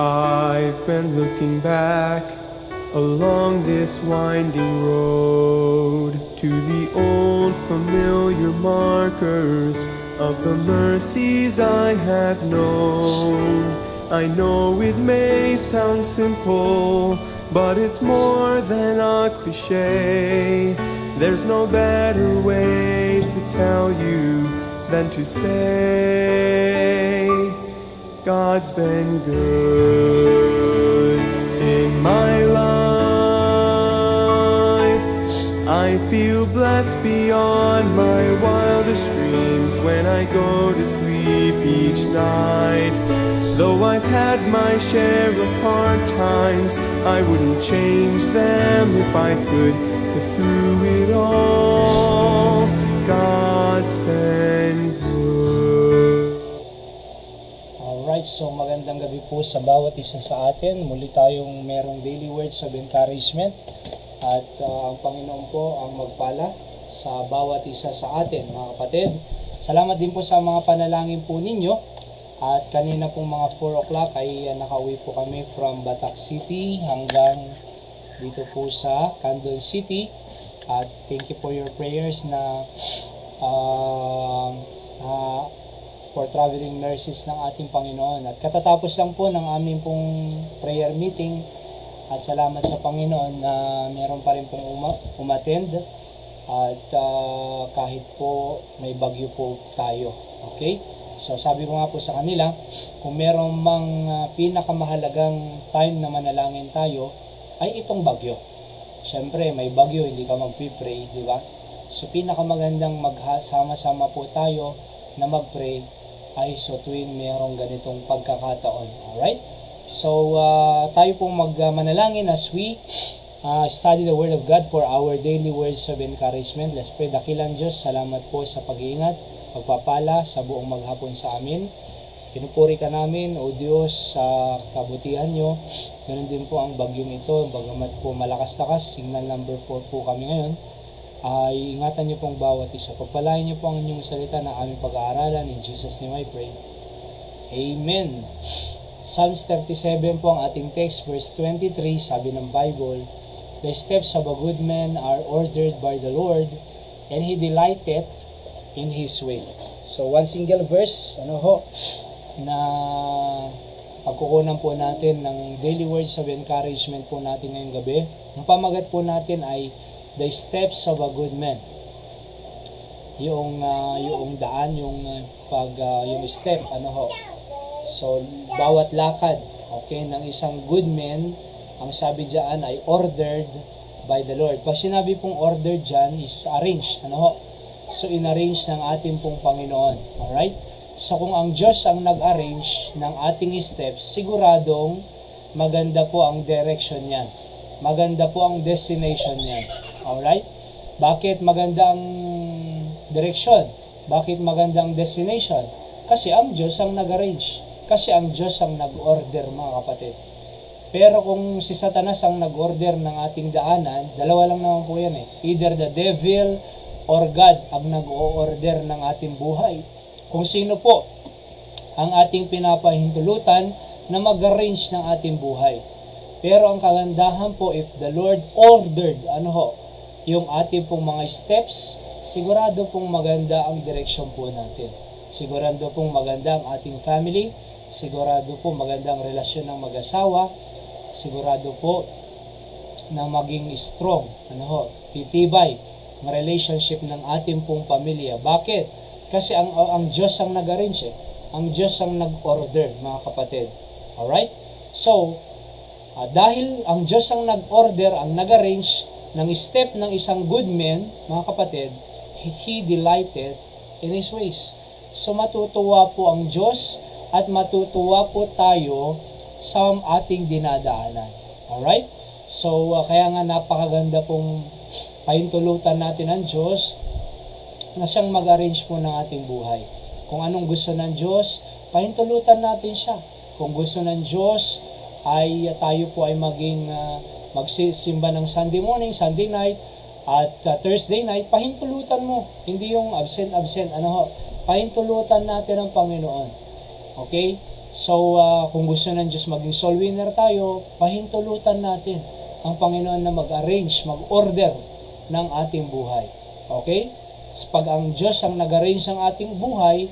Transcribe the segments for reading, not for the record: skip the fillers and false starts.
I've been looking back along this winding road to the old familiar markers of the mercies I have known. I know it may sound simple, but it's more than a cliche. There's no better way to tell you than to say God's been good in my life. I feel blessed beyond my wildest dreams when I go to sleep each night. Though I've had my share of hard times, I wouldn't change them if I could, 'cause through it all, God's been good. Alright, so magandang gabi po sa bawat isa sa atin. Muli tayong merong daily words of encouragement. At ang Panginoon po ang magpala sa bawat isa sa atin, mga kapatid. Salamat din po sa mga panalangin po ninyo. At kanina pong mga 4 o'clock ay nakauwi po kami from Batac City hanggang dito po sa Candon City. At thank you for your prayers na for traveling mercies ng ating Panginoon. At katatapos lang po ng aming pong prayer meeting. At salamat sa Panginoon na meron pa rin pong umattend. At kahit po may bagyo po tayo. Okay? So sabi ko nga po sa kanila, kung merong mang pinakamahalagang time na manalangin tayo, ay itong bagyo. Siyempre, may bagyo, hindi ka mag-pray, di ba? So pinakamagandang magsama-sama po tayo na mag-pray ay so tuwing merong ganitong pagkakataon. Alright? So tayo pong manalangin as we study the Word of God for our daily words of encouragement. Let's pray. Dakilang Diyos, salamat po sa pag-iingat, pagpapala sa buong maghapon sa amin. Pinupuri ka namin, O Diyos, sa kabutihan nyo. Ganun din po ang bagyong ito. Bagamat po malakas-lakas, signal number 4 po kami ngayon, ay ingatan nyo pong bawat isa. Pagpalain nyo po ang inyong salita na aming pag-aaralan. In Jesus' name I pray. Amen. Psalms 37 po ang ating text, verse 23, sabi ng Bible, "The steps of a good man are ordered by the Lord, and He delighteth in His way." So, one single verse, na pagkukunan po natin ng daily words of encouragement po natin ngayong gabi. Ang pamagat po natin ay the steps of a good man. Yung daan, yung step, So, bawat lakad, okay, ng isang good man, ang sabi diyan ay ordered by the Lord. Pag sinabi pong ordered diyan is arranged, So, in-arrange ng ating pong Panginoon. Alright? So, kung ang Diyos ang nag-arrange ng ating steps, siguradong maganda po ang direction niyan. Maganda po ang destination niyan. Alright? Bakit maganda ang direction? Bakit maganda ang destination? Kasi ang Diyos ang nag-arrange. Kasi ang Diyos ang nag-order, mga kapatid. Pero kung si Satanas ang nag-order ng ating daanan, dalawa lang naman po yan . Either the devil or God ang nag-o-order ng ating buhay. Kung sino po ang ating pinapahintulutan na mag-arrange ng ating buhay. Pero ang kagandahan po, if the Lord ordered, yung ating pong mga steps, sigurado pong maganda ang direksyon po natin. Sigurado pong maganda ang ating family. Sigurado po maganda ang relasyon ng mag-asawa. Sigurado po na maging strong, titibay ang relationship ng ating pong pamilya. Bakit? Kasi ang Diyos ang nag-arrange . Ang Diyos ang nag-order, mga kapatid. Alright? So, dahil ang Diyos ang nag-order, ang nag-arrange ng step ng isang good man, mga kapatid, He delighted in His ways. So, matutuwa po ang Diyos at matutuwa po tayo sa ating dinadaanan. Alright? So, kaya nga napakaganda pong pahintulutan natin ng Diyos na siyang mag-arrange po ng ating buhay. Kung anong gusto ng Diyos, pahintulutan natin siya. Kung gusto ng Diyos ay tayo po ay magsisimba ng Sunday morning, Sunday night, at Thursday night, pahintulutan mo. Hindi yung absent, pahintulutan natin ang Panginoon. Okay? So, kung gusto ng Diyos maging soul winner tayo, pahintulutan natin ang Panginoon na mag-arrange, mag-order ng ating buhay. Okay? Pag ang Diyos ang nag-arrange ng ating buhay,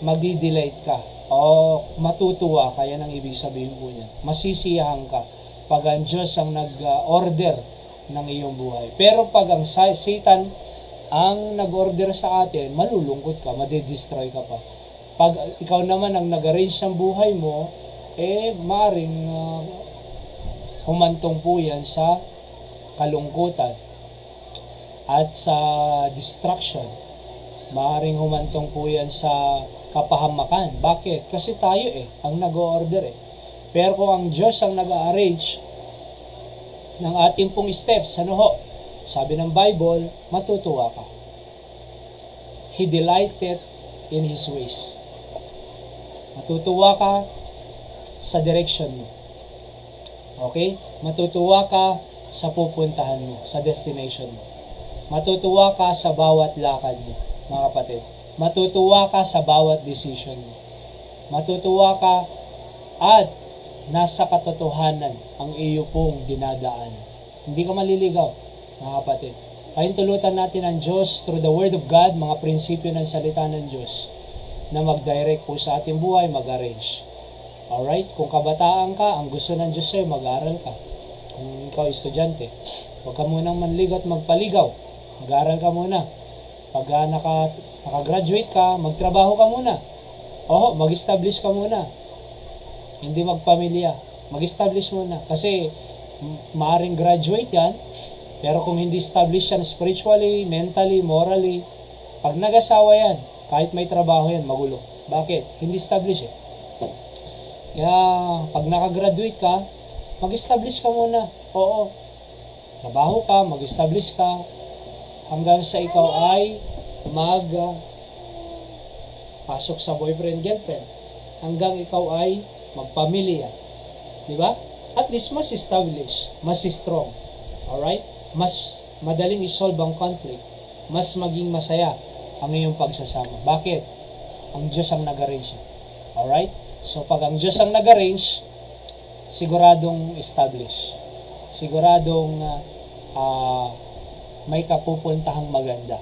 magdi-delight ka o matutuwa ka. Yan ang ibig sabihin po niya. Masisiyahan ka pag ang Diyos ang nag-order ng iyong buhay. Pero pag ang Satan ang nag-order sa atin, malulungkot ka, madidestroy ka pa. Pag ikaw naman ang nag-arrange ng buhay mo, maring humantong po yan sa kalungkutan at sa distraction. Maring humantong po yan sa kapahamakan. Bakit? Kasi tayo ang nag-order Pero kung ang Diyos ang nag-arrange ng ating pong steps, ano ho? Sabi ng Bible, matutuwa ka. He delighted in His ways. Matutuwa ka sa direction mo. Okay? Matutuwa ka sa pupuntahan mo, sa destination mo. Matutuwa ka sa bawat lakad mo, mga kapatid. Matutuwa ka sa bawat decision mo. Matutuwa ka at nasa katotohanan ang iyo pong dinadaan. Hindi ka maliligaw, mga kapatid. Pahintulutan natin ang Diyos through the Word of God, mga prinsipyo ng salita ng Diyos, na mag-direct po sa ating buhay, mag-arrange. Alright? Kung kabataan ka, ang gusto ng Diyos sa'yo, mag-aral ka. Kung ikaw estudyante, huwag ka munang manligaw at magpaligaw. Mag-aral ka muna. Pag naka-graduate ka, magtrabaho ka muna. Mag-establish ka muna. Hindi magpamilya. Mag-establish muna. Kasi maaring graduate yan, pero kung hindi establish yan spiritually, mentally, morally, pag nag-asawa yan, kahit may trabaho yan, magulo. Bakit? Hindi establish Kaya, pag nakagraduate ka, mag-establish ka muna. Trabaho ka, mag-establish ka, hanggang sa ikaw ay pasok sa boyfriend, girlfriend. Hanggang ikaw ay magpamilya. Diba? At least mas establish, mas strong. Alright? Mas madaling isolve ang conflict. Mas maging masaya ang iyong pagsasama. Bakit? Ang Diyos ang nag-arrange. Alright? So, pag ang Diyos ang nag-arrange, siguradong establish. Siguradong may kapupuntahang maganda.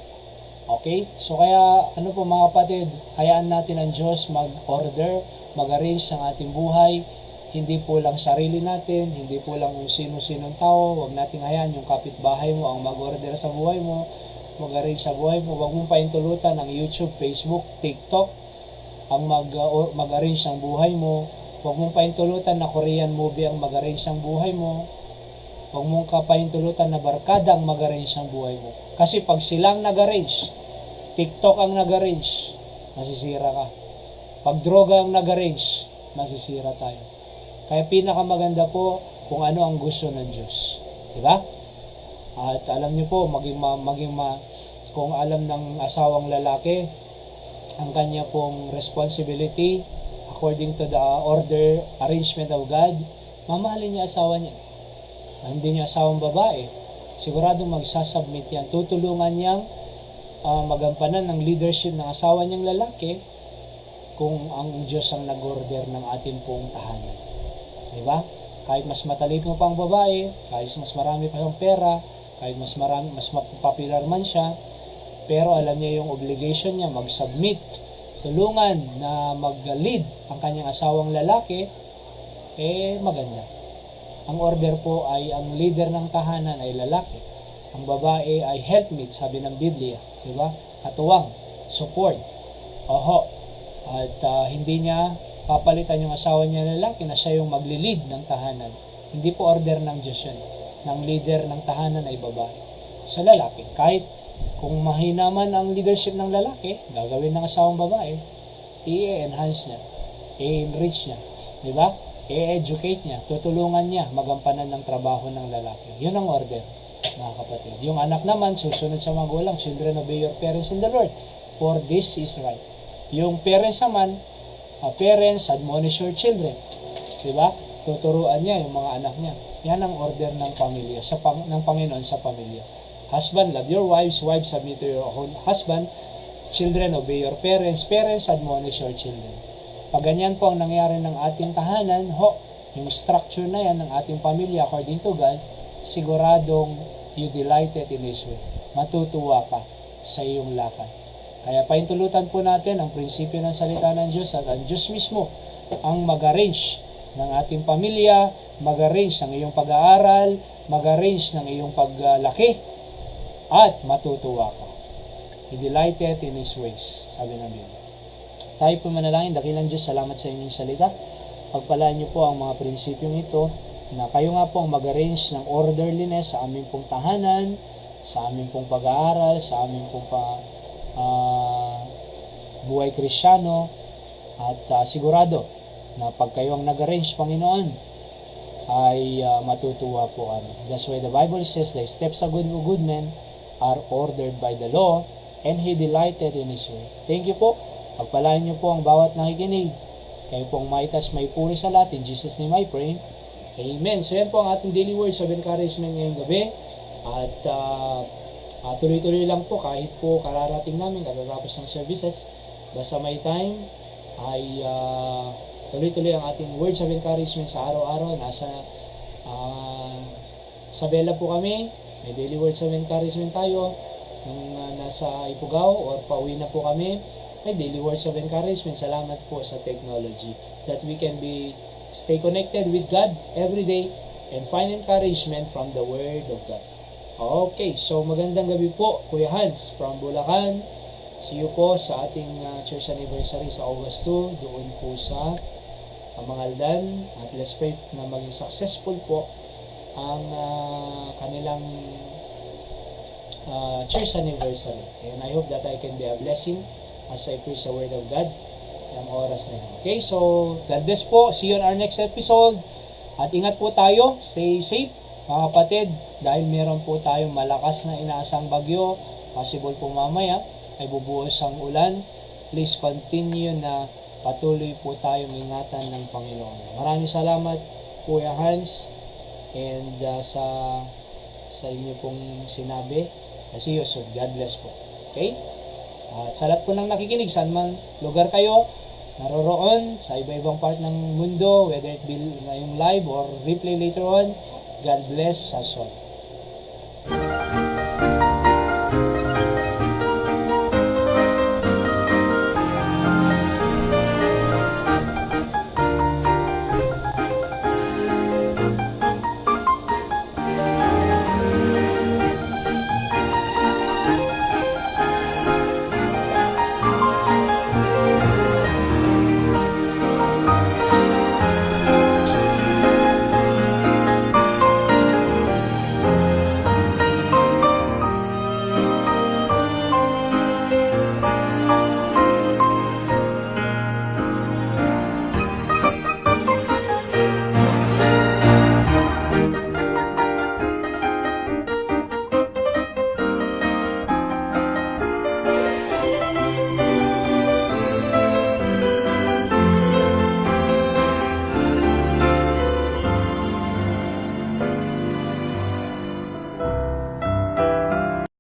Okay? So, kaya, mga kapatid, hayaan natin ang Diyos mag-order, mag-arrange ng ating buhay. Hindi po lang sarili natin, hindi po lang kung sino-sinong tao. Huwag nating hayaan yung kapitbahay mo ang mag-order sa buhay mo, mag-arrange sa buhay mo. Huwag mong paintulutan ang YouTube, Facebook, TikTok ang mag-arrange ng buhay mo. Huwag mong paintulutan na Korean movie ang mag-arrange ng buhay mo. Huwag mong paintulutan na barkada ang mag-arrange ng buhay mo. Kasi pag silang nag-arrange, TikTok ang nag-arrange, masisira ka. Pag droga ang nag-arrange, masisira tayo. Kaya pinakamaganda po kung ano ang gusto ng Diyos. Diba? At alam niyo po, kung alam ng asawang lalaki, ang kanya pong responsibility, according to the order, arrangement of God, mamahalin niya asawa niya. Hindi niya asawang babae, siguradong magsasubmit yan. Tutulungan niyang magampanan ng leadership ng asawa niyang lalaki kung ang Diyos ang nag-order ng ating pong tahanan. Diba? Kahit mas matalino pa ang babae, kahit mas marami pa ang pera, kahit mas popular man siya, pero alam niya yung obligation niya, mag-submit, tulungan na mag-lead ang kanyang asawang lalaki, maganda. Ang order po ay ang leader ng tahanan ay lalaki. Ang babae ay helpmate, sabi ng Biblia. Diba? Katuwang, support. At hindi niya papalitan yung asawa niya lalaki na siya yung magli-lead ng tahanan. Hindi po order ng Diyos yun. Ng leader ng tahanan ay babae. Sa lalaki, kahit kung mahina man ang leadership ng lalaki, gagawin ng asawang babae, i-enhance niya, i-enrich niya, di ba? I-educate niya, tutulungan niya magampanan ng trabaho ng lalaki. Yun ang order, mga kapatid. Yung anak naman, susunod sa magulang, children, obey your parents in the Lord, for this is right. Yung parents naman, parents, admonish your children, di ba? Tuturuan niya yung mga anak niya. Yan ang order ng pamilya, ng Panginoon sa pamilya. Husband, love your wives. Wives, submit to your own husband. Children, obey your parents. Parents, admonish your children. Pag ganyan po ang nangyari ng ating tahanan, yung structure na yan ng ating pamilya according to God, siguradong you delighted in His way. Matutuwa ka sa iyong lakad. Kaya paintulutan po natin ang prinsipyo ng salita ng Diyos at ang Diyos mismo ang mag-arrange ng ating pamilya, mag-arrange ng iyong pag-aaral, mag-arrange ng iyong paglaki, at matutuwa ka. He delighted in His ways, sabi ng Biblia. Tayo po manalangin, dakilang Diyos, salamat sa inyong salita. Pagpalaan niyo po ang mga prinsipyong ito, na kayo nga po ang mag-arrange ng orderliness sa aming pong tahanan, sa aming pong pag-aaral, sa aming pong buhay Kristyano, at sigurado na pag kayo ang nag-arrange, Panginoon, ay matutuwa po kami. That's why the Bible says, the steps of good men are ordered by the law, and He delighted in His way. Thank you po. Pagpalain niyo po ang bawat nakikinig. Kayo pong maitas may puri sa lahat. In Jesus' name I pray. Amen. So yan po ang ating daily words of encouragement ngayong gabi. At tuloy-tuloy lang po kahit po kararating namin katatapos ng services. Basta may time ay tuloy-tuloy ang ating words of encouragement sa araw-araw. Sa Bella po kami. May daily words of encouragement tayo. Nung nasa Ifugao or pauwi na po kami, may daily words of encouragement. Salamat po sa technology that we can stay connected with God every day and find encouragement from the Word of God. Okay, so magandang gabi po, Kuya Hans from Bulacan. See you po sa ating church anniversary sa August 2, doon po sa Mangaldan. At let's pray na maging successful po ang kanilang church anniversary. And I hope that I can be a blessing as I preach the Word of God ng oras na yun. Okay, so God bless po. See you on our next episode. At ingat po tayo. Stay safe, mga kapatid. Dahil meron po tayong malakas na inaasang bagyo. Possible po mamaya ay bubuhos ang ulan. Please continue na patuloy po tayong ingatan ng Panginoon. Maraming salamat, Kuya Hans. And sa inyo pong sinabi. See you soon. God bless po. Okay? At sa lahat po ng nakikinig, saan man lugar kayo, naroroon sa iba-ibang part ng mundo, whether it be ngayong live or replay later on, God bless us all.